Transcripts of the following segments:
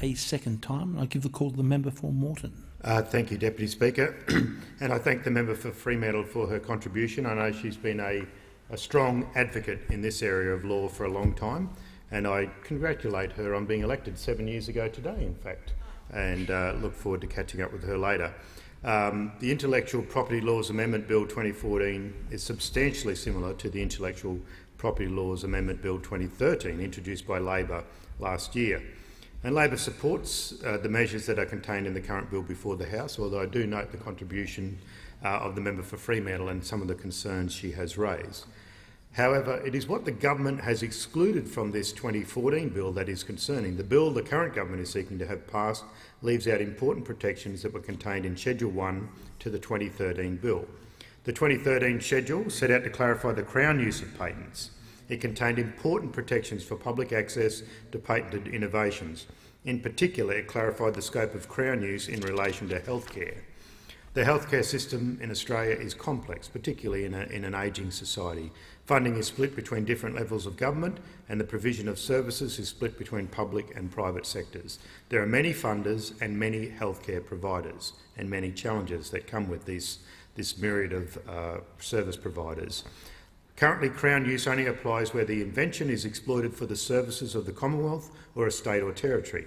a second time. I give the call to the member for Moreton. Thank you, Deputy Speaker. And I thank the member for Fremantle for her contribution. I know she's been a strong advocate in this area of law for a long time, and I congratulate her on being elected 7 years ago today, in fact, and look forward to catching up with her later. The Intellectual Property Laws Amendment Bill 2014 is substantially similar to the Intellectual Property Laws Amendment Bill 2013, introduced by Labor last year. And Labor supports the measures that are contained in the current bill before the House, although I do note the contribution of the member for Fremantle and some of the concerns she has raised. However, it is what the government has excluded from this 2014 bill that is concerning. The bill the current government is seeking to have passed leaves out important protections that were contained in Schedule 1 to the 2013 bill. The 2013 schedule set out to clarify the Crown use of patents. It contained important protections for public access to patented innovations. In particular, it clarified the scope of Crown use in relation to healthcare. The healthcare system in Australia is complex, particularly in an ageing society. Funding is split between different levels of government, and the provision of services is split between public and private sectors. There are many funders and many healthcare providers, and many challenges that come with this myriad of service providers. Currently, Crown use only applies where the invention is exploited for the services of the Commonwealth or a state or territory.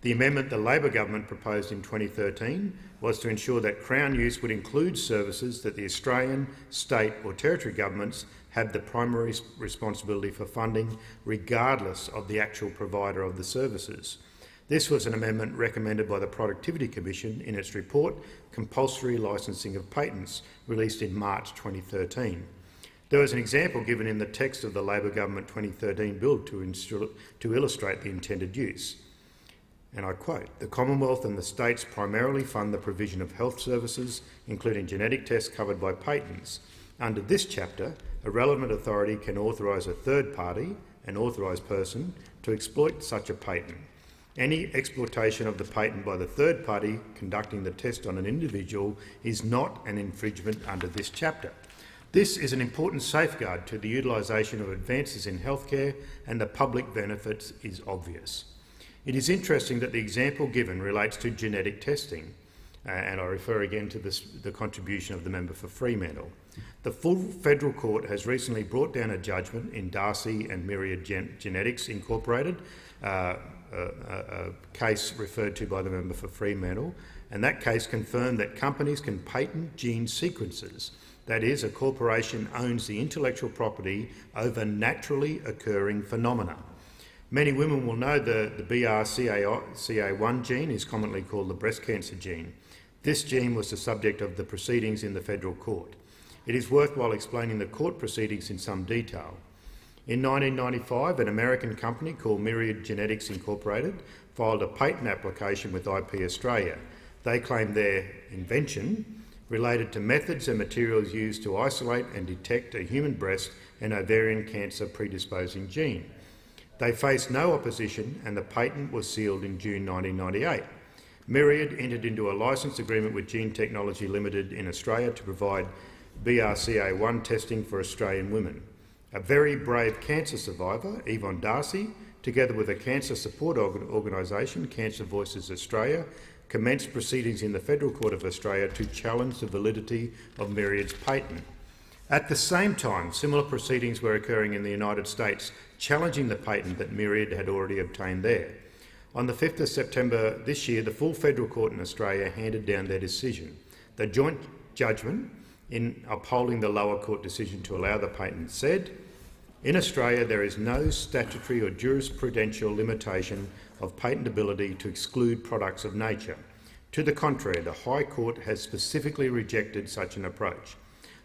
The amendment the Labor government proposed in 2013 was to ensure that Crown use would include services that the Australian, state or territory governments have the primary responsibility for funding, regardless of the actual provider of the services. This was an amendment recommended by the Productivity Commission in its report, Compulsory Licensing of Patents, released in March 2013. There was an example given in the text of the Labor government 2013 bill to illustrate the intended use. And I quote, "The Commonwealth and the states primarily fund the provision of health services, including genetic tests covered by patents. Under this chapter, a relevant authority can authorise a third party, an authorised person, to exploit such a patent. Any exploitation of the patent by the third party conducting the test on an individual is not an infringement under this chapter." This is an important safeguard to the utilisation of advances in healthcare, and the public benefit is obvious. It is interesting that the example given relates to genetic testing, and I refer again to the contribution of the member for Fremantle. The full federal court has recently brought down a judgment in Darcy and Myriad Genetics Incorporated, a case referred to by the member for Fremantle, and that case confirmed that companies can patent gene sequences. That is, a corporation owns the intellectual property over naturally occurring phenomena. Many women will know the BRCA1 gene is commonly called the breast cancer gene. This gene was the subject of the proceedings in the federal court. It is worthwhile explaining the court proceedings in some detail. In 1995, an American company called Myriad Genetics Incorporated filed a patent application with IP Australia. They claimed their invention related to methods and materials used to isolate and detect a human breast and ovarian cancer predisposing gene. They faced no opposition, and the patent was sealed in June 1998. Myriad entered into a licence agreement with Gene Technology Limited in Australia to provide BRCA1 testing for Australian women. A very brave cancer survivor, Yvonne Darcy, together with a cancer support organisation, Cancer Voices Australia, commenced proceedings in the Federal Court of Australia to challenge the validity of Myriad's patent. At the same time, similar proceedings were occurring in the United States, challenging the patent that Myriad had already obtained there. On the 5th of September this year, the full federal court in Australia handed down their decision. The joint judgment in upholding the lower court decision to allow the patent said, "In Australia, there is no statutory or jurisprudential limitation of patentability to exclude products of nature. To the contrary, the High Court has specifically rejected such an approach.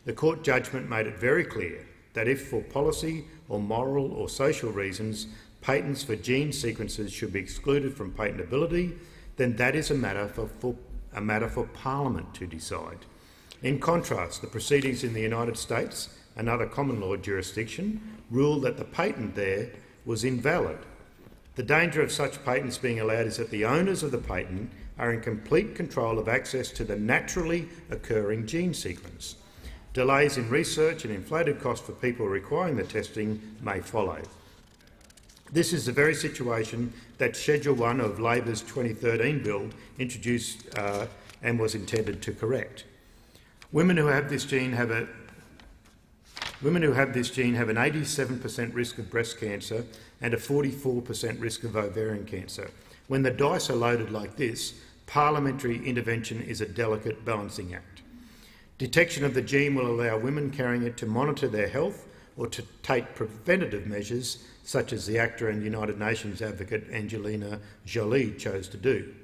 The court judgment made it very clear that if for policy or moral or social reasons patents for gene sequences should be excluded from patentability, then that is a matter for Parliament to decide. In contrast, the proceedings in the United States, another common law jurisdiction, ruled that the patent there was invalid. The danger of such patents being allowed is that the owners of the patent are in complete control of access to the naturally occurring gene sequence. Delays in research and inflated costs for people requiring the testing may follow. This is the very situation that Schedule 1 of Labor's 2013 bill introduced and was intended to correct. Women who have this gene have an 87% risk of breast cancer and a 44% risk of ovarian cancer. When the dice are loaded like this, parliamentary intervention is a delicate balancing act. Detection of the gene will allow women carrying it to monitor their health or to take preventative measures, such as the actor and United Nations advocate Angelina Jolie chose to do.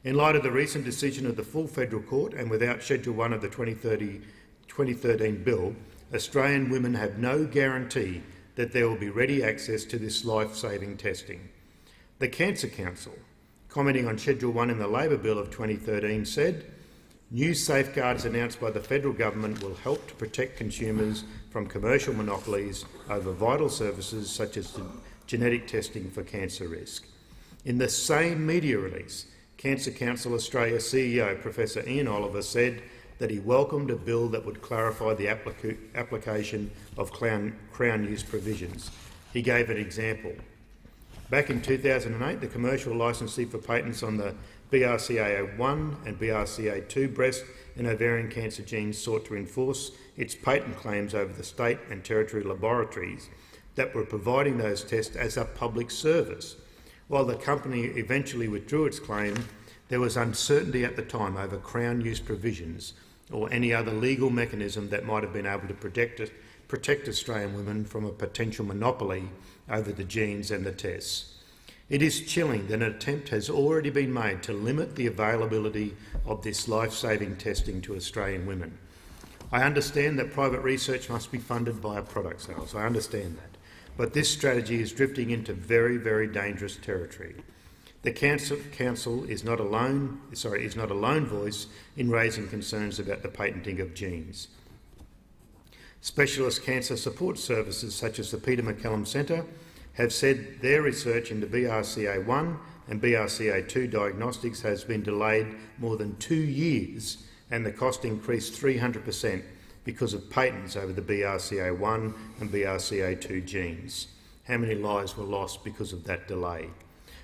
In light of the recent decision of the full federal court and without Schedule 1 of the 2013 bill, Australian women have no guarantee that there will be ready access to this life-saving testing. The Cancer Council, commenting on Schedule 1 in the Labor Bill of 2013, said, "New safeguards announced by the federal government will help to protect consumers from commercial monopolies over vital services such as genetic testing for cancer risk." In the same media release, Cancer Council Australia CEO Professor Ian Oliver said that he welcomed a bill that would clarify the application of Crown use provisions. He gave an example. Back in 2008, the commercial licensee for patents on the BRCA1 and BRCA2 breast and ovarian cancer genes sought to enforce its patent claims over the state and territory laboratories that were providing those tests as a public service. While the company eventually withdrew its claim, there was uncertainty at the time over Crown use provisions or any other legal mechanism that might have been able to protect Australian women from a potential monopoly over the genes and the tests. It is chilling that an attempt has already been made to limit the availability of this life-saving testing to Australian women. I understand that private research must be funded via product sales. I understand that. But this strategy is drifting into very, very dangerous territory. The Cancer Council is not a lone voice in raising concerns about the patenting of genes. Specialist cancer support services such as the Peter MacCallum Centre have said their research into BRCA1 and BRCA2 diagnostics has been delayed more than 2 years and the cost increased 300% because of patents over the BRCA1 and BRCA2 genes. How many lives were lost because of that delay?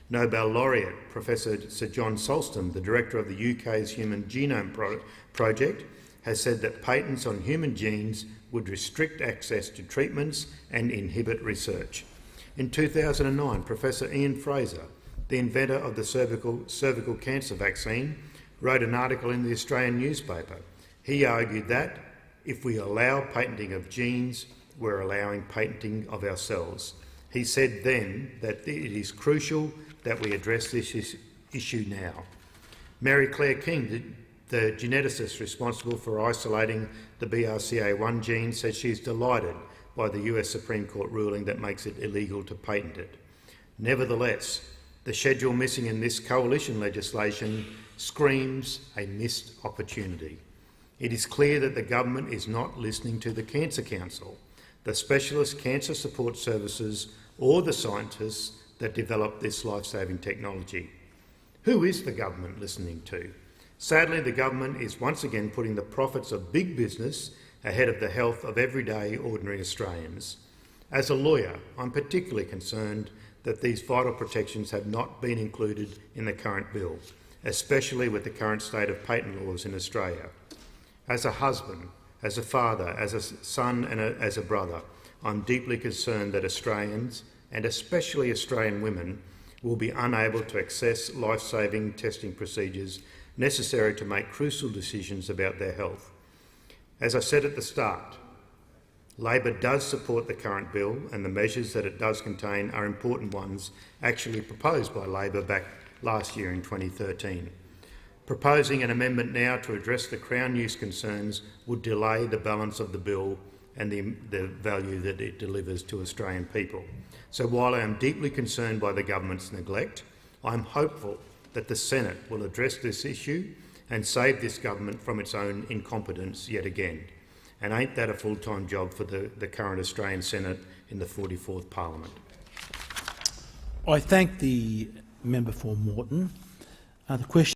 Nobel laureate Professor Sir John Sulston, the director of the UK's Human Genome Project, has said that patents on human genes would restrict access to treatments and inhibit research. In 2009, Professor Ian Fraser, the inventor of the cervical cancer vaccine, wrote an article in the Australian newspaper. He argued that if we allow patenting of genes, we're allowing patenting of ourselves. He said then that it is crucial that we address this issue now. Mary Claire King, the geneticist responsible for isolating the BRCA1 gene, says she's delighted by the US Supreme Court ruling that makes it illegal to patent it. Nevertheless, the schedule missing in this coalition legislation screams a missed opportunity. It is clear that the government is not listening to the Cancer Council, the specialist cancer support services or the scientists that develop this life-saving technology. Who is the government listening to? Sadly, the government is once again putting the profits of big business ahead of the health of everyday ordinary Australians. As a lawyer, I'm particularly concerned that these vital protections have not been included in the current bill, especially with the current state of patent laws in Australia. As a husband, as a father, as a son and as a brother, I'm deeply concerned that Australians, and especially Australian women, will be unable to access life-saving testing procedures necessary to make crucial decisions about their health. As I said at the start, Labor does support the current bill, and the measures that it does contain are important ones actually proposed by Labor back last year in 2013. Proposing an amendment now to address the Crown use concerns would delay the balance of the bill and the value that it delivers to Australian people. So while I am deeply concerned by the government's neglect, I'm hopeful that the Senate will address this issue and save this government from its own incompetence yet again. And ain't that a full-time job for the current Australian Senate in the 44th Parliament? I thank the member for Moreton. The question